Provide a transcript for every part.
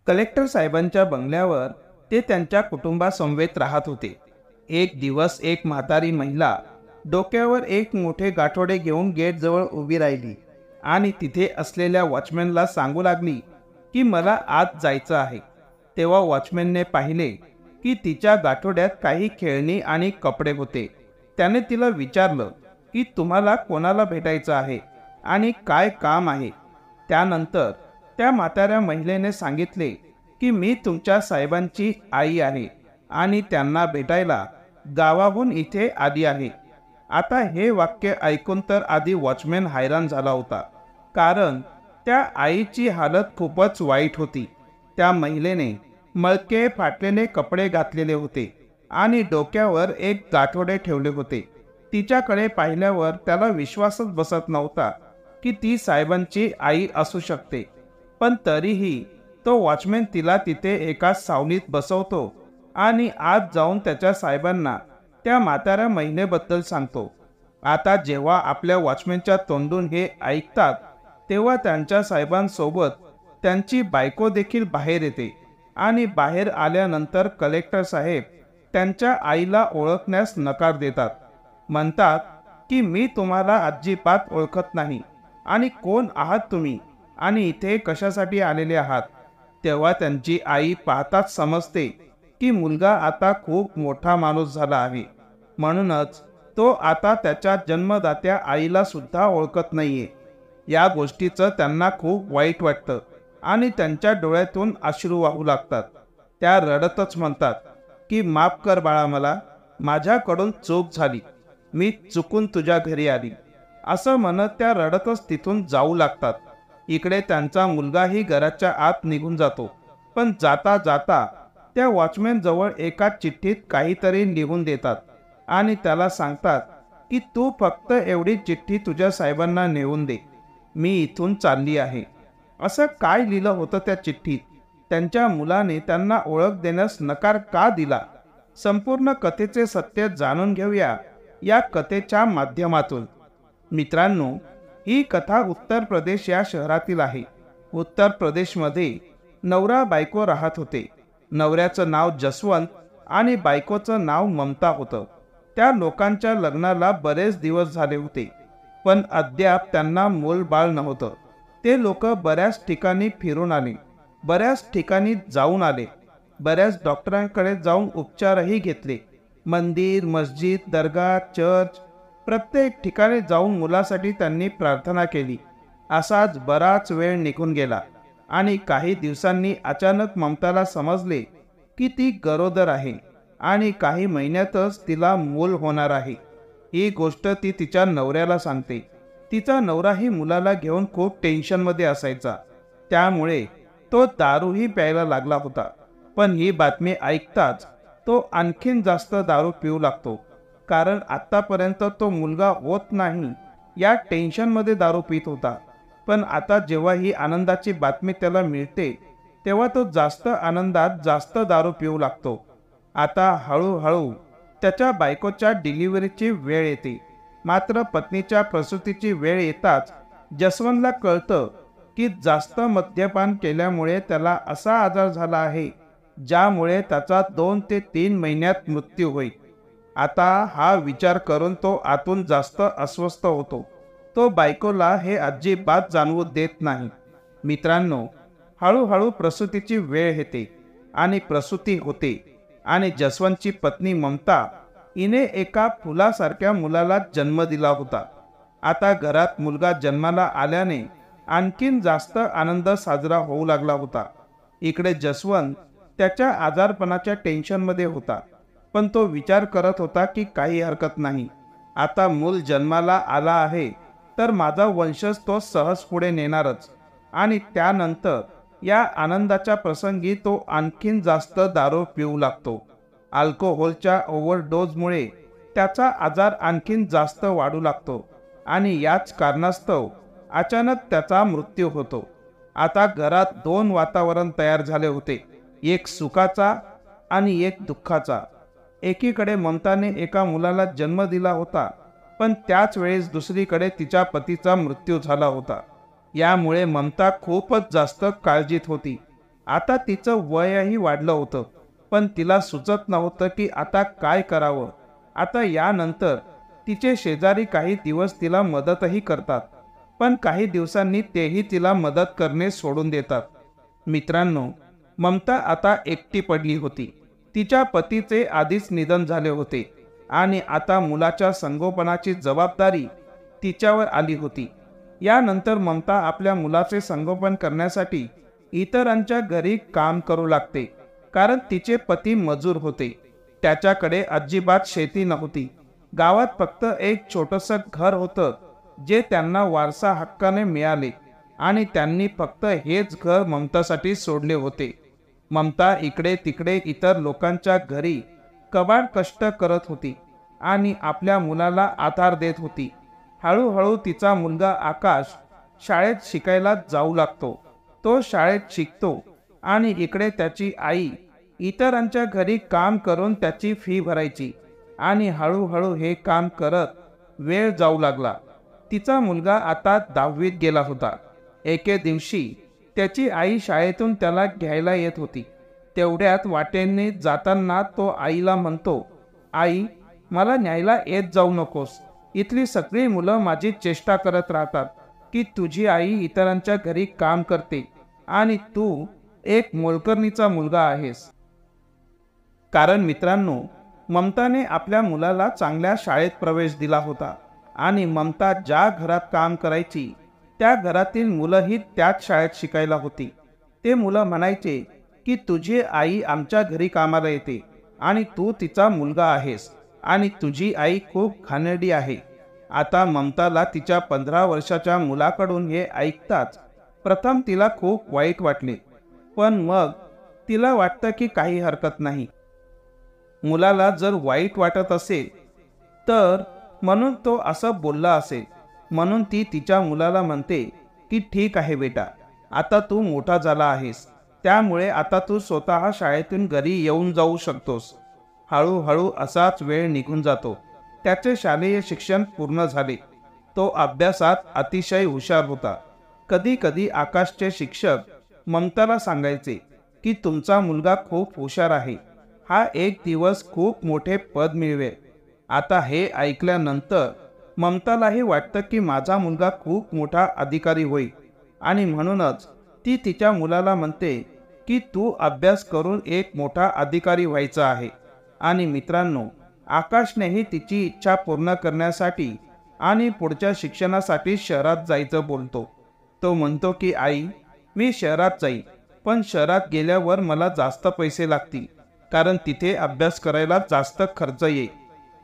Collector साहेबांच्या बंगल्यावर ते त्यांच्या कुटुंबासमवेत राहत होते. एक दिवस एक म्हातारी महिला डोक्यावर एक मोठे गाठोडे घेऊन गेटजवळ उभी राहिली आणि तिथे असलेल्या वॉचमॅनला सांगू लागली की मला आत जायचं आहे. तेव्हा वॉचमॅनने पाहिले की तिच्या गाठोड्यात काही खेळणी आणि कपडे होते. त्याने तिला विचारलं की तुम्हाला कोणाला भेटायचं आहे आणि काय काम आहे. त्यानंतर त्या म्हाताऱ्या महिलेने सांगितले की मी तुमच्या साहेबांची आई आहे आणि त्यांना भेटायला गावाहून इथे आली आहे. आता हे वाक्य ऐकून तर आधी वॉचमॅन हैराण झाला होता, कारण त्या आईची हालत खूपच वाईट होती. त्या महिलेने मळके फाटलेले कपडे घातलेले होते आणि डोक्यावर एक गाठोडे ठेवले होते. तिच्याकडे पाहिल्यावर त्याला विश्वासच बसत नव्हता की ती साहेबांची आई असू शकते. पण तरीही तो वॉचमॅन तिला तिथे एका सावलीत बसवतो आणि आत जाऊन त्याच्या साहेबांना त्या म्हाताऱ्या महिलेबद्दल सांगतो. आता जेव्हा आपल्या वॉचमॅनच्या तोंडून हे ऐकतात तेव्हा त्यांच्या साहेबांसोबत त्यांची बायको देखील बाहेर येते आणि बाहेर आल्यानंतर कलेक्टर साहेब त्यांच्या आईला ओळखण्यास नकार देतात. म्हणतात की मी तुम्हाला अजिबात ओळखत नाही आणि कोण आहात तुम्ही आणि इथे कशासाठी आलेले आहात. तेव्हा त्यांची आई पाहताच समजते की मुलगा आता खूप मोठा माणूस झाला आहे, म्हणूनच तो आता त्याच्या जन्मदात्या आईला सुद्धा ओळखत नाहीये. या गोष्टीचं त्यांना खूप वाईट वाटतं आणि त्यांच्या डोळ्यातून अश्रू वाहू लागतात. त्या रडतच म्हणतात की माफ कर बाळा, मला माझ्याकडून चूक झाली, मी चुकून तुझ्या घरी आली, असं म्हणत त्या रडतच तिथून जाऊ लागतात. इकडे त्यांचा मुलगाही घराच्या आत निघून जातो. पण जाता जाता त्या वॉचमॅन जवळ एका चिठ्ठीत काहीतरी लिहून देतात आणि त्याला सांगतात की तू फक्त एवढी चिठ्ठी तुझ्या साहेबांना नेऊन दे, मी इथून चालली आहे. असं काय लिहिलं होतं त्या चिठ्ठीत? त्यांच्या मुलाने त्यांना ओळख देण्यास नकार का दिला? संपूर्ण कथेचे सत्य जाणून घेऊया या कथेच्या माध्यमातून. मित्रांनो, ही कथा उत्तर प्रदेश या शहरातील आहे. उत्तर प्रदेशमध्ये नवरा बायको राहत होते. नवऱ्याचं नाव जसवंत आणि बायकोचं नाव ममता होतं. त्या लोकांच्या लग्नाला बरेच दिवस झाले होते, पण अद्याप त्यांना मूलबाळ नव्हतं. ते लोक बऱ्याच ठिकाणी फिरून आले, बऱ्याच ठिकाणी जाऊन आले, बऱ्याच डॉक्टरांकडे जाऊन उपचारही घेतले. मंदिर, मस्जिद, दर्गा, चर्च, प्रत्येक ठिकाणी जाऊन मुलासाठी त्यांनी प्रार्थना केली. असाच बराच वेळ निघून गेला आणि काही दिवसांनी अचानक ममताला समजले की ती गरोदर आहे आणि काही महिन्यातच तिला मूल होणार आहे. ही गोष्ट ती तिच्या नवऱ्याला सांगते. तिचा नवराही मुलाला घेऊन खूप टेन्शनमध्ये असायचा, त्यामुळे तो दारूही प्यायला लागला होता. पण ही बातमी ऐकताच तो आणखीन जास्त दारू पिऊ लागतो, कारण आत्तापर्यंत तो मुलगा होत नाही या टेन्शनमध्ये दारू पित होता. पण आता जेव्हा ही आनंदाची बातमी त्याला मिळते तेव्हा तो जास्त आनंदात जास्त दारू पिऊ लागतो. आता हळूहळू त्याच्या बायकोच्या डिलिव्हरीची वेळ येते. मात्र पत्नीच्या प्रसूतीची वेळ येताच जसवंतला कळतं की जास्त मद्यपान केल्यामुळे त्याला असा आजार झाला आहे ज्यामुळे त्याचा 2 ते 3 महिन्यात मृत्यू होईल. आता हा विचार करून तो आतून जास्त अस्वस्थ होतो. तो बायकोला हे अजिबात जाणवू देत नाही. मित्रांनो, हळूहळू प्रसूतीची वेळ येते आणि प्रसूती होते आणि जसवंतची पत्नी ममता हिने एका फुलासारख्या मुलाला जन्म दिला होता. आता घरात मुलगा जन्माला आल्याने आणखीन जास्त आनंद साजरा होऊ लागला होता. इकडे जसवंत त्याच्या आजारपणाच्या टेन्शनमध्ये होता, पण तो विचार करत होता की काही हरकत नाही, आता मूल जन्माला आला आहे तर माझा वंशज तो सहज पुढे नेणारच. आणि त्यानंतर या आनंदाच्या प्रसंगी तो आणखीन जास्त दारू पिऊ लागतो. अल्कोहोलच्या ओव्हरडोजमुळे त्याचा आजार आणखीन जास्त वाढू लागतो आणि याच कारणास्तव अचानक त्याचा मृत्यू होतो. आता घरात 2 वातावरण तयार झाले होते, एक सुखाचा आणि एक दुःखाचा. एकीकडे ममताने एका मुलाला जन्म दिला होता, पण त्याच वेळेस दुसरीकडे तिच्या पतीचा मृत्यू झाला होता. यामुळे ममता खूपच जास्त काळजीत होती. आता तिचं वयही वाढलं होतं, पण तिला सुचत नव्हतं की आता काय करावं. आता यानंतर तिचे शेजारी काही दिवस तिला मदतही करतात, पण काही दिवसांनी तेही तिला मदत करणे सोडून देतात. मित्रांनो, ममता आता एकटी पडली होती. तिच्या पतीचे आधीच निधन झाले होते आणि आता मुलाच्या संगोपनाची जबाबदारी तिच्यावर आली होती. यानंतर ममता आपल्या मुलाचे संगोपन करण्यासाठी इतरांच्या घरी काम करू लागते, कारण तिचे पती मजूर होते. त्याच्याकडे अजिबात शेती नव्हती. गावात फक्त एक छोटंसं घर होतं, जे त्यांना वारसा हक्काने मिळाले आणि त्यांनी फक्त हेच घर ममतासाठी सोडले होते. ममता इकडे तिकडे इतर लोकांच्या घरी कबाड कष्ट करत होती आणि आपल्या मुलाला आधार देत होती. हळूहळू तिचा मुलगा आकाश शाळेत शिकायला जाऊ लागतो. तो शाळेत शिकतो आणि इकडे त्याची आई इतरांच्या घरी काम करून त्याची फी भरायची आणि हळूहळू हे काम करत वेळ जाऊ लागला. तिचा मुलगा आता 10वीत गेला होता. एके दिवशी त्याची आई शाळेतून त्याला घ्यायला येत होती. तेवढ्यात वाटेने जाताना तो आईला म्हणतो, आई, मला न्यायला येत जाऊ नकोस. इथली सगळी मुलं माझी चेष्टा करत राहतात की तुझी आई इतरांच्या घरी काम करते आणि तू एक मोलकरणीचा मुलगा आहेस. कारण मित्रांनो, ममताने आपल्या मुलाला चांगल्या शाळेत प्रवेश दिला होता आणि ममता ज्या घरात काम करायची त्या घरातील मुलंही त्याच शाळेत शिकायला होती. ते मुलं म्हणायचे की तुझी आई आमच्या घरी कामाला येते आणि तू तिचा मुलगा आहेस आणि तुझी आई खूप घाणेरडी आहे. आता ममताला तिच्या 15 वर्षाच्या मुलाकडून हे ऐकताच प्रथम तिला खूप वाईट वाटले, पण मग तिला वाटतं की काही हरकत नाही. मुलाला जर वाईट वाटत असेल तर म्हणून तो असं बोलला असेल. म्हणून ती तिच्या मुलाला म्हणते की ठीक आहे बेटा, आता तू मोठा झाला आहेस, त्यामुळे आता तू स्वतः शाळेतून घरी येऊन जाऊ शकतोस. हळूहळू असाच वेळ निघून जातो. त्याचे शालेय शिक्षण पूर्ण झाले. तो अभ्यासात अतिशय हुशार होता. कधी कधी आकाशचे शिक्षक ममताला सांगायचे की तुमचा मुलगा खूप हुशार आहे, हा एक दिवस खूप मोठे पद मिळवेल. आता हे ऐकल्यानंतर ममतालाही वाटतं की माझा मुलगा खूप मोठा अधिकारी होईल आणि म्हणूनच ती तिच्या मुलाला म्हणते की तू अभ्यास करून एक मोठा अधिकारी व्हायचा आहे. आणि मित्रांनो, आकाशनेही तिची इच्छा पूर्ण करण्यासाठी आणि पुढच्या शिक्षणासाठी शहरात जायचं बोलतो. तो म्हणतो की आई, मी शहरात जाईन, पण शहरात गेल्यावर मला जास्त पैसे लागतील, कारण तिथे अभ्यास करायला जास्त खर्च येईल.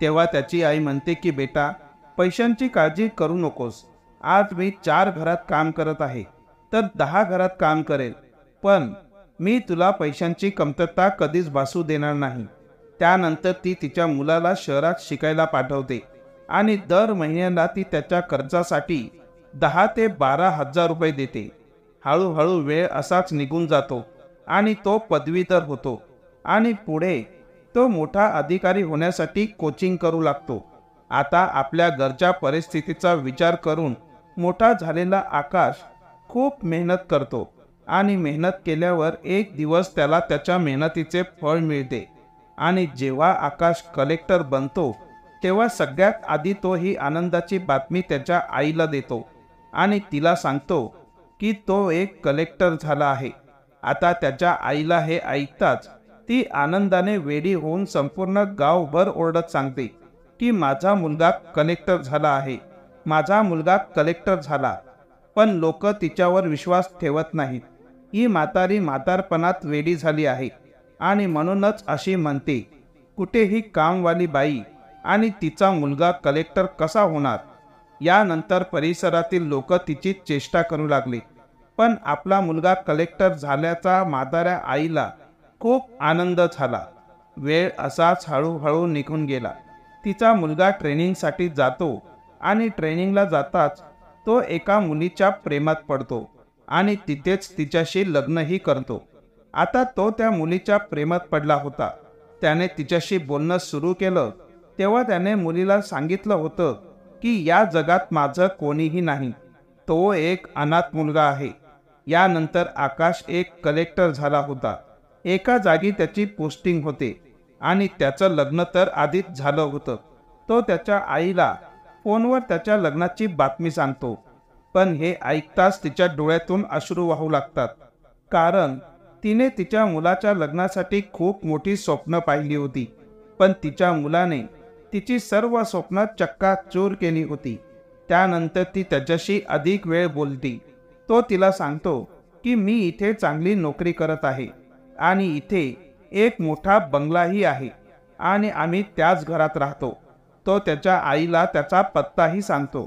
तेव्हा त्याची आई म्हणते की बेटा, पैशांची काळजी करू नकोस. आज मी 4 घरात काम करत आहे, तर 10 घरात काम करेल, पण मी तुला पैशांची कमतरता कधीच भासू देणार नाही. त्यानंतर ती तिच्या मुलाला शहरात शिकायला पाठवते आणि दर महिन्याला ती त्याच्या खर्चासाठी 10 ते 12 हजार रुपये देते. हळूहळू वेळ असाच निघून जातो आणि तो पदवीधर होतो आणि पुढे तो मोठा अधिकारी होण्यासाठी कोचिंग करू लागतो. आता आपल्या घरच्या परिस्थितीचा विचार करून मोठा झालेला आकाश खूप मेहनत करतो आणि मेहनत केल्यावर एक दिवस त्याला त्याच्या मेहनतीचे फळ मिळते. आणि जेव्हा आकाश कलेक्टर बनतो तेव्हा सगळ्यात आधी तो ही आनंदाची बातमी त्याच्या आईला देतो आणि तिला सांगतो की तो एक कलेक्टर झाला आहे. आता त्याच्या आईला हे ऐकताच ती आनंदाने वेडी होऊन संपूर्ण गावभर ओरडत सांगते की माझा मुलगा कलेक्टर झाला आहे, माझा मुलगा कलेक्टर झाला. पण लोक तिच्यावर विश्वास ठेवत नाहीत. ही म्हातारी म्हातारपणात वेडी झाली आहे आणि म्हणूनच अशी म्हणते. कुठेही कामवाली बाई आणि तिचा मुलगा कलेक्टर कसा होणार. यानंतर परिसरातील लोक तिची चेष्टा करू लागले, पण आपला मुलगा कलेक्टर झाल्याचा म्हाताऱ्या आईला खूप आनंद झाला. वेळ असाच हळूहळू निघून गेला. तिचा मुलगा ट्रेनिंगसाठी जातो आणि ट्रेनिंगला जाताच तो एका मुलीच्या प्रेमात पडतो आणि तिथेच तिच्याशी लग्नही करतो. आता तो त्या मुलीच्या प्रेमात पडला होता. त्याने तिच्याशी बोलणं सुरू केलं तेव्हा त्याने मुलीला सांगितलं होतं की या जगात माझं कोणीही नाही, तो एक अनाथ मुलगा आहे. यानंतर आकाश एक कलेक्टर झाला होता. एका जागी त्याची पोस्टिंग होते आणि त्याचं लग्न तर आधीच झालं होतं. तो त्याच्या आईला फोनवर त्याच्या लग्नाची बातमी सांगतो. पण हे ऐकताच तिच्या डोळ्यातून अश्रू वाहू लागतात, कारण तिने तिच्या मुलाच्या लग्नासाठी खूप मोठी स्वप्न पाहिली होती. पण तिच्या मुलाने तिची सर्व स्वप्न चक्काचूर केली होती. त्यानंतर ती त्याच्याशी अधिक वेळ बोलती. तो तिला सांगतो की मी इथे चांगली नोकरी करत आहे आणि इथे एक मोठा बंगलाही आहे आणि आम्ही त्याच घरात राहतो. तो त्याच्या आईला त्याचा पत्ताही सांगतो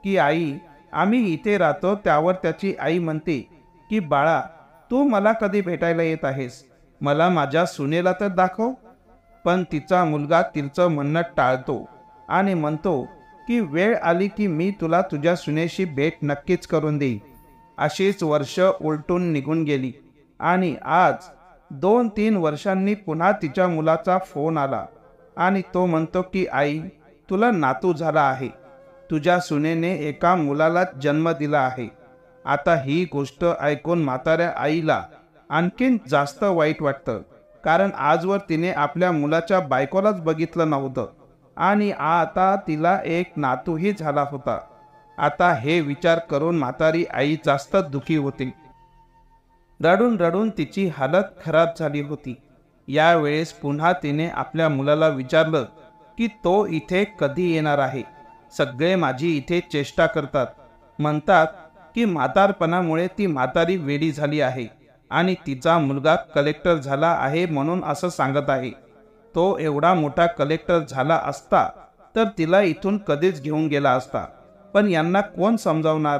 की आई, आम्ही इथे राहतो. त्यावर त्याची आई म्हणते की बाळा, तू मला कधी भेटायला येत आहेस? मला माझ्या सुनेला तर दाखव. पण तिचा मुलगा तिचं म्हणणं टाळतो आणि म्हणतो की वेळ आली की मी तुला तुझ्या सुनेशी भेट नक्कीच करून देईन. अशीच वर्ष उलटून निघून गेली आणि आज 2-3 वर्षांनी पुन्हा तिच्या मुलाचा फोन आला आणि तो म्हणतो की आई, तुला नातू झाला आहे. तुझ्या सुनेने एका मुलाला जन्म दिला आहे. आता ही गोष्ट ऐकून म्हाताऱ्या आईला आणखीन जास्त वाईट वाटतं, कारण आजवर तिने आपल्या मुलाच्या बायकोलाच बघितलं नव्हतं आणि आता तिला एक नातूही झाला होता. आता हे विचार करून म्हातारी आई जास्त दुखी होती. रडून रडून तिची हालत खराब झाली होती. यावेळेस पुन्हा तिने आपल्या मुलाला विचारलं की तो इथे कधी येणार आहे. सगळे माझी इथे चेष्टा करतात, म्हणतात की म्हातारपणामुळे ती म्हातारी वेडी झाली आहे आणि तिचा मुलगा कलेक्टर झाला आहे म्हणून असं सांगत आहे. तो एवढा मोठा कलेक्टर झाला असता तर तिला इथून कधीच घेऊन गेला असता. पण यांना कोण समजावणार?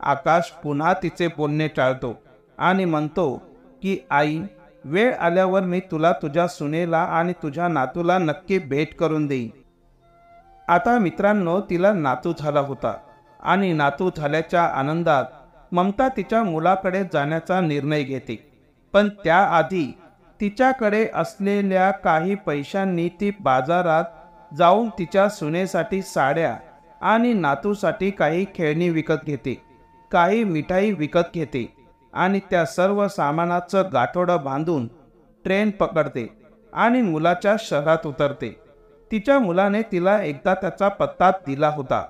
आकाश पुन्हा तिचे बोलणे टाळतो आणि म्हणतो की आई, वेळ आल्यावर मी तुला तुझ्या सुनेला आणि तुझ्या नातूला नक्की भेट करून देईन. आता मित्रांनो, तिला नातू झाला होता आणि नातू झाल्याच्या आनंदात ममता तिच्या मुलाकडे जाण्याचा निर्णय घेते. पण त्याआधी तिच्याकडे असलेल्या काही पैशांनी ती बाजारात जाऊन तिच्या सुनेसाठी साड्या आणि नातूसाठी काही खेळणी विकत घेते, काही मिठाई विकत घेते आणि त्या सर्व सामानाचं गाठोडं बांधून ट्रेन पकडते आणि मुलाच्या शहरात उतरते. तिच्या मुलाने तिला एकदा त्याचा पत्ता दिला होता.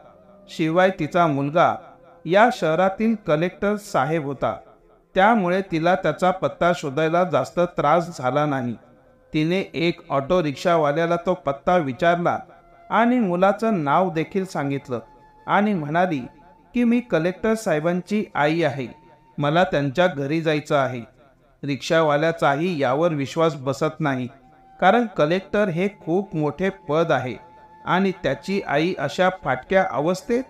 शिवाय तिचा मुलगा या शहरातील कलेक्टर साहेब होता, त्यामुळे तिला त्याचा पत्ता शोधायला जास्त त्रास झाला नाही. तिने एक ऑटो रिक्षावाल्याला तो पत्ता विचारला आणि मुलाचं नाव देखील सांगितलं आणि म्हणाली की मी कलेक्टर साहेबांची आई आहे, मला त्यांच्या घरी जायचं आहे. रिक्षावाल्याचाही यावर विश्वास बसत नाही, कारण कलेक्टर हे खूप मोठे पद आहे आणि त्याची आई अशा फाटक्या अवस्थेत.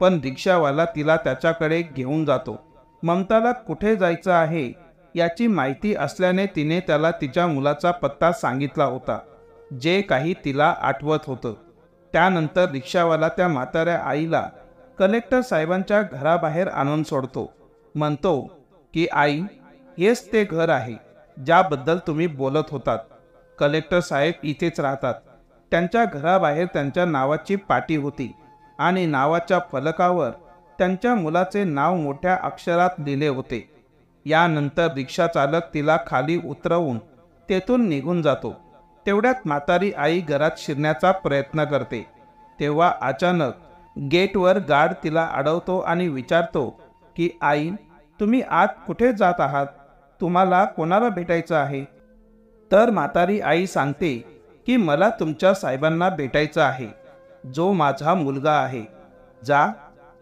पण रिक्षावाला तिला त्याच्याकडे घेऊन जातो. ममताला कुठे जायचं आहे याची माहिती असल्याने तिने त्याला तिच्या मुलाचा पत्ता सांगितला होता, जे काही तिला आठवत होतं. त्यानंतर रिक्षावाला त्या म्हाताऱ्या आईला कलेक्टर साहेबांच्या घराबाहेर आणून सोडतो. म्हणतो की आई, हेच ते घर आहे ज्याबद्दल तुम्ही बोलत होतात. कलेक्टर साहेब इथेच राहतात. त्यांच्या घराबाहेर त्यांच्या नावाची पाटी होती आणि नावाच्या फलकावर त्यांच्या मुलाचे नाव मोठ्या अक्षरात लिहिले होते. यानंतर रिक्षा चालक तिला खाली उतरवून तेथून निघून जातो. तेवढ्यात म्हातारी आई घरात शिरण्याचा प्रयत्न करते. तेव्हा अचानक गेटवर गार्ड तिला अडवतो आणि विचारतो की आई, तुम्ही आत कुठे जात आहात? तुम्हाला कोणाला भेटायचं आहे? तर म्हातारी आई सांगते की मला तुमच्या साहेबांना भेटायचं आहे, जो माझा मुलगा आहे. जा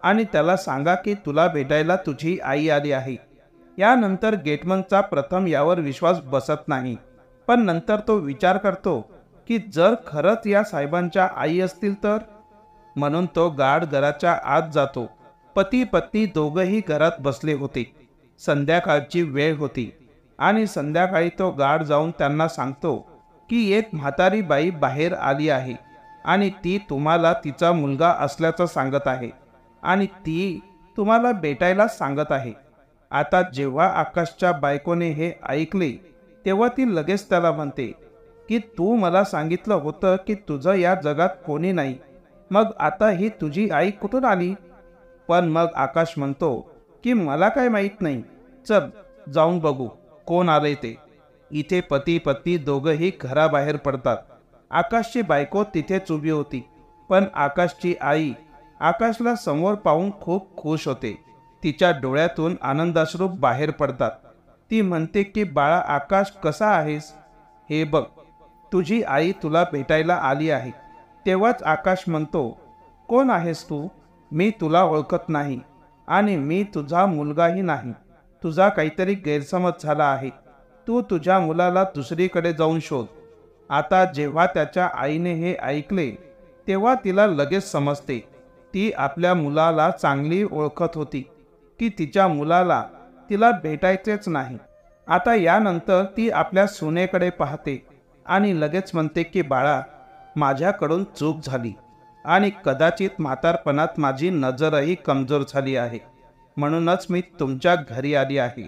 आणि त्याला सांगा की तुला भेटायला तुझी आई आली आहे. यानंतर गेटमनचा प्रथम यावर विश्वास बसत नाही, पण नंतर तो विचार करतो की जर खरंच या साहेबांच्या आई असतील तर. म्हणून तो गार्ड घराच्या आत जातो. पती पत्नी दोघंही घरात बसले होते. संध्याकाळची वेळ होती आणि संध्याकाळी तो गार्ड जाऊन त्यांना सांगतो की एक म्हातारी बाई बाहेर आली आहे आणि ती तुम्हाला तिचा मुलगा असल्याचं सांगत आहे आणि ती तुम्हाला भेटायला सांगत आहे. आता जेव्हा आकाशच्या बायकोने हे ऐकले तेव्हा ती लगेच त्याला म्हणते की तू मला सांगितलं होतं की तुझं या जगात कोणी नाही, मग आता ही तुझी आई कुठून आली? पण मग आकाश म्हणतो की मला काय माहीत नाही, चल जाऊन बघू कोण आलंय ते. इथे पती पत्नी दोघंही घराबाहेर पडतात. आकाशची बायको तिथेच उभी होती, पण आकाशची आई आकाशला समोर पाहून खूप खुश होते. तिच्या डोळ्यातून आनंदाश्रू बाहेर पडतात. ती म्हणते की बाळा आकाश कसा आहेस? हे बघ, तुझी आई तुला भेटायला आली आहे. तेव्हाच आकाश म्हणतो, कोण आहेस तू? मी तुला ओळखत नाही आणि मी तुझा मुलगाही नाही. तुझा काहीतरी गैरसमज झाला आहे. तू तुझ्या मुलाला दुसरीकडे जाऊन शोध. आता जेव्हा त्याच्या आईने हे ऐकले तेव्हा तिला लगेच समजते. ती आपल्या मुलाला चांगली ओळखत होती की तिच्या मुलाला तिला भेटायचेच नाही. आता यानंतर ती आपल्या सुनेकडे पाहते आणि लगेच म्हणते की बाळा, माझ्याकडून चूक झाली आणि कदाचित म्हातारपणात माझी नजरही कमजोर झाली आहे, म्हणूनच मी तुमच्या घरी आली आहे.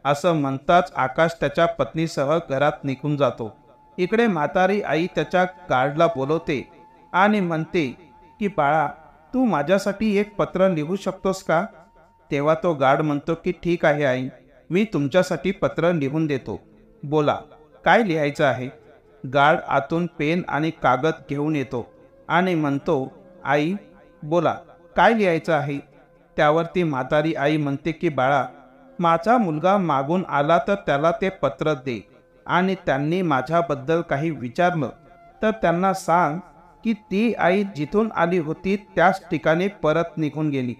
असं म्हणताच आकाश त्याच्या पत्नीसह घरात निघून जातो. इकडे म्हातारी आई त्याच्या गार्डला बोलवते आणि म्हणते की बाळा, तू माझ्यासाठी एक पत्र लिहू शकतोस का? तेव्हा तो गार्ड म्हणतो की ठीक आहे आई, मी तुमच्यासाठी पत्र लिहून देतो. बोला, काय लिहायचं आहे? गार्ड आतून पेन आणि कागद घेऊन येतो आणि म्हणतो, आई बोला, काय लिहायचं आहे? त्यावरती म्हातारी आई म्हणते की बाळा, माझा मुलगा मागून आला तर त्याला ते पत्र दे आणि त्यांनी माझ्याबद्दल काही विचारलं तर त्यांना सांग की ती आई जिथून आली होती त्याच ठिकाणी परत निघून गेली.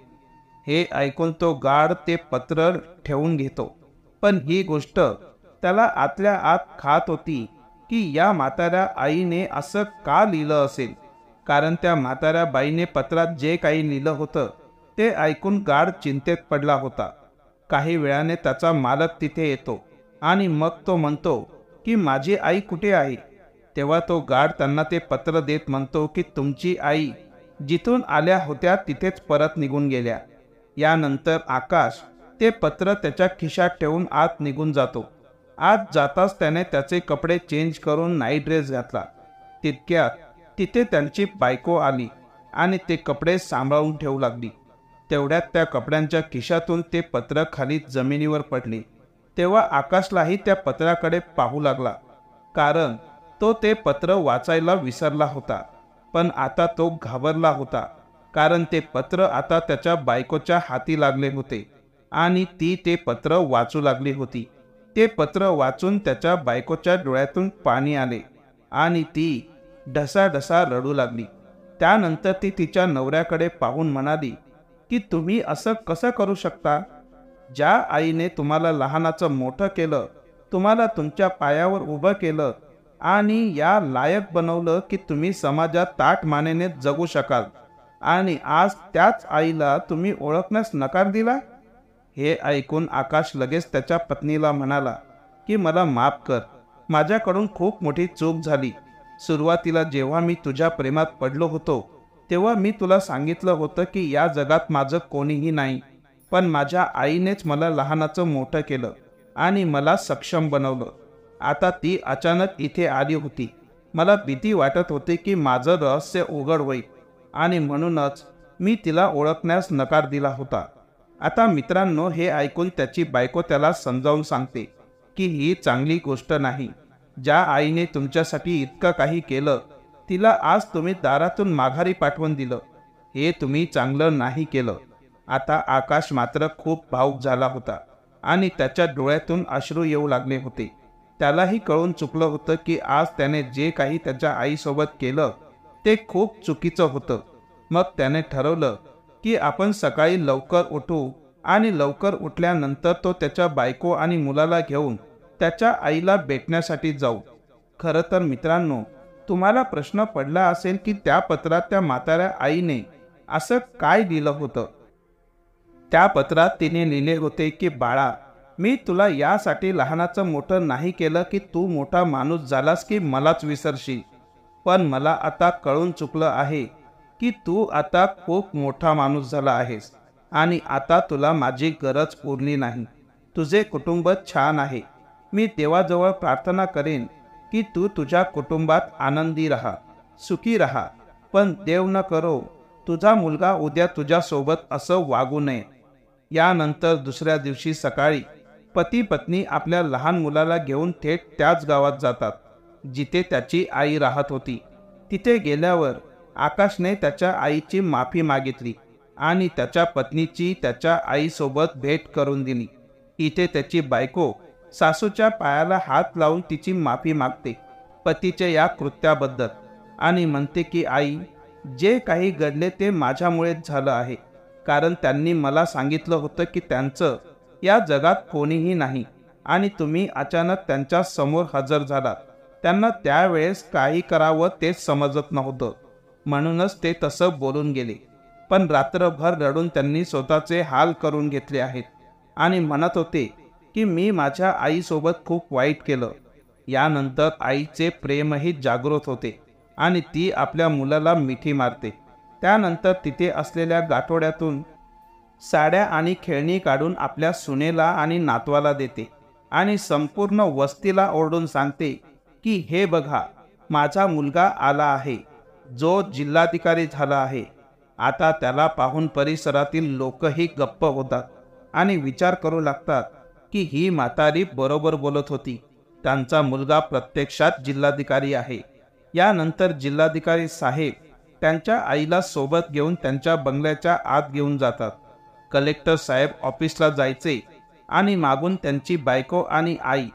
हे ऐकून तो गार्ड ते पत्र ठेवून घेतो. पण ही गोष्ट त्याला आतल्या आत खात होती की या म्हाताऱ्या आईने असं का लिहिलं असेल. कारण त्या म्हाताऱ्या बाईने पत्रात जे काही लिहिलं होतं ते ऐकून गार्ड चिंतेत पडला होता. काही वेळाने त्याचा मालक तिथे येतो आणि मग तो म्हणतो की माझी आई कुठे आहे? तेव्हा तो गार्ड त्यांना ते पत्र देत म्हणतो की तुमची आई जिथून आल्या होत्या तिथेच परत निघून गेल्या. यानंतर आकाश ते पत्र त्याच्या खिशात ठेवून आत निघून जातो. आत जाताच त्याने त्याचे कपडे चेंज करून नाईट ड्रेस घातला. तितक्यात तिथे त्यांची बायको आली आणि ते कपडे सांभाळून ठेवू लागली. तेवढ्यात त्या कपड्यांच्या खिशातून ते पत्र खाली जमिनीवर पडले. तेव्हा आकाशलाही त्या पत्राकडे पाहू लागला, कारण तो ते पत्र वाचायला विसरला होता. पण आता तो घाबरला होता, कारण ते पत्र आता त्याच्या बायकोच्या हाती लागले होते आणि ती ते पत्र वाचू लागली होती. ते पत्र वाचून त्याच्या बायकोच्या डोळ्यातून पाणी आले आणि ती ढसाढसा रडू लागली. त्यानंतर ती तिच्या नवऱ्याकडे पाहून म्हणाली की तुम्ही असं कसं करू शकता? ज्या आईने तुम्हाला लहानाचं मोठं केलं, तुम्हाला तुमच्या पायावर उभं केलं आणि या लायक बनवलं की तुम्ही समाजात ताठ मानेने जगू शकाल, आणि आज त्याच आईला तुम्ही ओळखण्यास नकार दिला? हे ऐकून आकाश लगेच त्याच्या पत्नीला म्हणाला की मला माफ कर, माझ्याकडून खूप मोठी चूक झाली. सुरुवातीला जेव्हा मी तुझ्या प्रेमात पडलो होतो तेव्हा मी तुला सांगितलं होतं की या जगात माझं कोणीही नाही, पण माझ्या आईनेच मला लहानाचं मोठं केलं आणि मला सक्षम बनवलं. आता ती अचानक इथे आली होती. मला भीती वाटत होती की माझं रहस्य उघड होईल आणि म्हणूनच मी तिला ओळखण्यास नकार दिला होता. आता मित्रांनो, हे ऐकून त्याची बायको त्याला समजावून सांगते की ही चांगली गोष्ट नाही. ज्या आईने तुमच्यासाठी इतकं काही केलं तिला आज तुम्ही दारातून माघारी पाठवून दिलं, हे तुम्ही चांगलं नाही केलं. आता आकाश मात्र खूप भावुक झाला होता आणि त्याच्या डोळ्यातून अश्रू येऊ लागले होते. त्यालाही कळून चुकलं होतं की आज त्याने जे काही त्याच्या आईसोबत केलं ते खूप चुकीचं होतं. मग त्याने ठरवलं की आपण सकाळी लवकर उठू आणि लवकर उठल्यानंतर तो त्याच्या बायको आणि मुलाला घेऊन त्याच्या आईला भेटण्यासाठी जाऊ. खरं तर मित्रांनो, तुम्हाला प्रश्न पडला असेल की त्या पत्रात त्या म्हाताऱ्या आईने असं काय लिहिलं होतं. त्या पत्रात तिने लिहिले होते की बाळा, मी तुला यासाठी लहानाचं मोठं नाही केलं की तू मोठा माणूस झालास की मलाच विसरशील, पण मला आता कळून चुकलं आहे की तू आता खूप मोठा माणूस झाला आहेस आणि आता तुला माझी गरज उरली नाही. तुझे कुटुंब छान आहे. मी देवाजवळ प्रार्थना करेन की तू तुझ्या कुटुंबात आनंदी राहा, सुखी राहा, पण देव न करो तुझा मुलगा उद्या तुझ्यासोबत असं वागू नये. यानंतर दुसऱ्या दिवशी सकाळी पती पत्नी आपल्या लहान मुलाला घेऊन थेट त्याच गावात जातात जिथे त्याची आई राहत होती. तिथे गेल्यावर आकाशने त्याच्या आईची माफी मागितली आणि त्याच्या पत्नीची त्याच्या आईसोबत भेट करून दिली. इथे त्याची बायको सासूच्या पायाला हात लावून तिची माफी मागते पतीच्या या कृत्याबद्दल आणि म्हणते की आई, जे काही घडले ते माझ्यामुळेच झालं आहे, कारण त्यांनी मला सांगितलं होतं की त्यांचं या जगात कोणीही नाही आणि तुम्ही अचानक त्यांच्या समोर हजर झालात. त्यांना त्यावेळेस काही करावं तेच समजत नव्हतं, म्हणूनच ते तसं बोलून गेले. पण रात्रभर रडून त्यांनी स्वतःचे हाल करून घेतले आहेत आणि म्हणत होते की मी माझ्या आईसोबत खूप वाईट केलं. यानंतर आईचे प्रेमही जागृत होते आणि ती आपल्या मुलाला मिठी मारते. त्यानंतर तिथे असलेल्या गाठोड्यातून साड्या आणि खेळणी काढून आपल्या सुनेला आणि नातवाला देते आणि संपूर्ण वस्तीला ओरडून सांगते की हे बघा, माझा मुलगा आला आहे, जो जिल्हाधिकारी झाला आहे. आता त्याला पाहून परिसरातील लोकही गप्प होतात आणि विचार करू लागतात की ही म्हातारी बरोबर बोलत होती, त्यांचा मुलगा प्रत्यक्षात जिल्हाधिकारी आहे. यानंतर जिल्हाधिकारी साहेब त्यांच्या आईला सोबत घेऊन त्यांच्या बंगल्याच्या आत घेऊन जातात. कलेक्टर साहेब ऑफिसला जायचे आणि मागून त्यांची बायको आणि आई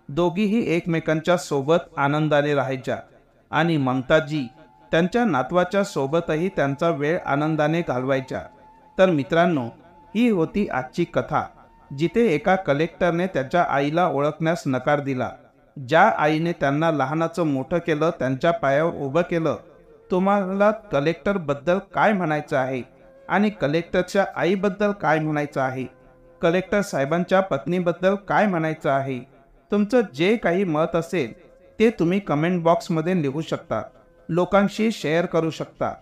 दोघीही एकमेकांच्या सोबत आनंदाने राहायच्या आणि ममताजी त्यांच्या नातवाच्या सोबतही त्यांचा वेळ आनंदाने घालवायच्या. तर मित्रांनो, ही होती आजची कथा, जिथे एका कलेक्टरने त्याच्या आईला ओळखण्यास नकार दिला. ज्या आईने त्यांना लहानाचं मोठं केलं, त्यांच्या पायावर उभं केलं. तुम्हाला कलेक्टरबद्दल काय म्हणायचं आहे आणि कलेक्टरच्या आईबद्दल काय म्हणायचं आहे, कलेक्टर साहेबांच्या पत्नीबद्दल काय म्हणायचं आहे? तुमचं जे काही मत असेल ते तुम्ही कमेंट बॉक्समध्ये लिहू शकता, लोकांशी शेअर करू शकता.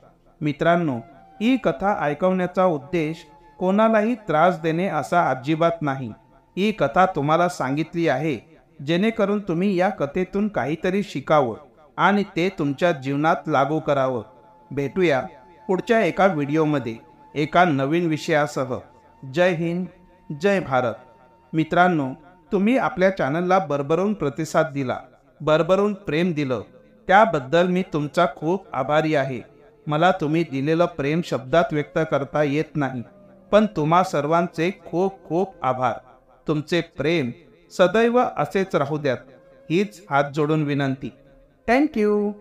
मित्रांनो, ही कथा ऐकवण्याचा उद्देश कोणालाही त्रास देणे असा अजिबात नाही. ही कथा तुम्हाला सांगितली आहे जेणेकरून तुम्ही या कथेतून काहीतरी शिकावं आणि ते तुमच्या जीवनात लागू करावं. भेटूया पुढच्या एका व्हिडिओमध्ये एका नवीन विषयासह. जय हिंद, जय भारत. मित्रांनो, तुम्ही आपल्या चॅनलला भरभरून प्रतिसाद दिला, भरभरून प्रेम दिलं, त्याबद्दल मी तुमचा खूप आभारी आहे. मला तुम्ही दिलेलं प्रेम शब्दात व्यक्त करता येत नाही, पण तुम्हा सर्वांचे खूप खूप आभार. तुमचे प्रेम सदैव असेच राहू द्यात, हीच हात जोडून विनंती. थँक्यू.